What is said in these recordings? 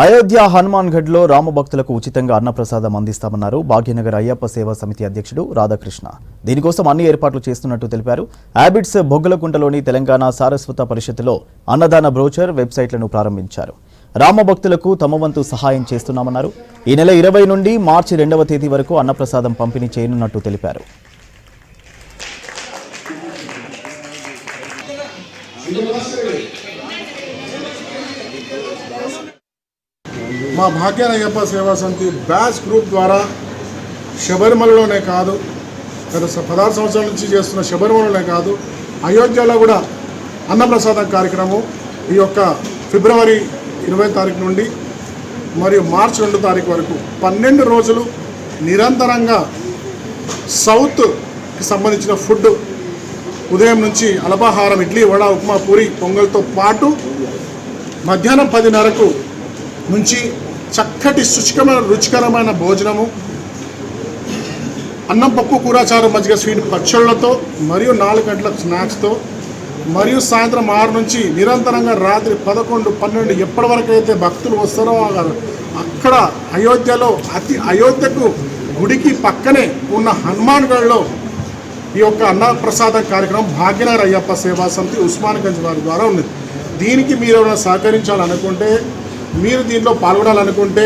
అయోధ్య హనుమాన్గఢ్లో రామభక్తులకు ఉచితంగా అన్నప్రసాదం అందిస్తామన్నారు భాగ్యనగర్ అయ్యప్ప సేవా సమితి అధ్యక్షుడు రాధాకృష్ణ. దీనికోసం అన్ని ఏర్పాట్లు చేస్తున్నట్టు తెలిపారు. హ్యాబిట్స్ బొగ్గలకుంటలోని తెలంగాణ సారస్వత పరిషత్తులో అన్నదాన బ్రోచర్ వెబ్సైట్లను ప్రారంభించారు. రామభక్తులకు తమ వంతు సహాయం చేస్తున్నామన్నారు. ఈ నెల 20 నుండి మార్చి 2వ తేదీ వరకు అన్నప్రసాదం పంపిణీ చేయనున్నట్టు తెలిపారు. మా భాగ్యనగర్ అయ్యప్ప సేవా సమితి బ్యాచ్ గ్రూప్ ద్వారా శబరిమలలోనే కాదు, గత 16 సంవత్సరాల నుంచి చేస్తున్న శబరిమలలోనే కాదు, అయోధ్యలో కూడా అన్నప్రసాదం కార్యక్రమం ఈ యొక్క ఫిబ్రవరి 20 తారీఖు నుండి మరియు మార్చి 2 తారీఖు వరకు 12 రోజులు నిరంతరంగా సౌత్కి సంబంధించిన ఫుడ్ ఉదయం నుంచి అల్పాహారం ఇడ్లీ, వడ, ఉప్మా, పూరి, పొంగల్తో పాటు మధ్యాహ్నం 10:30కు నుంచి చక్కటి రుచికరమైన భోజనము, అన్నం, పప్పు, కూర, చారు, మజ్జిగ, స్వీట్, పచ్చళ్ళతో మరియు 4 గంటల స్నాక్స్తో మరియు సాయంత్రం 6 నుంచి నిరంతరంగా రాత్రి 11, 12 ఎప్పటి వరకు అయితే భక్తులు వస్తారో అక్కడ అయోధ్యకు గుడికి పక్కనే ఉన్న హనుమాన్గఢ్లో ఈ యొక్క అన్నప్రసాదం కార్యక్రమం భాగ్యనగర్ అయ్యప్ప సేవా సమితి ఉస్మాన్గంజ్ వారి ద్వారా ఉంది. దీనికి మీరు ఏమైనా సహకరించాలనుకుంటే, మీరు దీంట్లో పాల్గొనాలనుకుంటే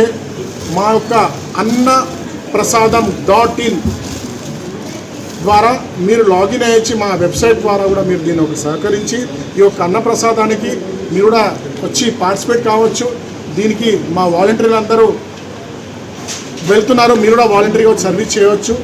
మా యొక్క annapradam.in ద్వారా మీరు లాగిన్ అయ్యి మా వెబ్సైట్ ద్వారా కూడా మీరు దీన్ని ఒక సహకరించి ఈ యొక్క అన్నప్రసాదానికి మీరు కూడా వచ్చి పార్టిసిపేట్ కావచ్చు. దీనికి మా వాలంటీర్లు అందరూ వెళ్తున్నారు, మీరు కూడా వాలంటీర్గా సర్వీస్ చేయవచ్చు.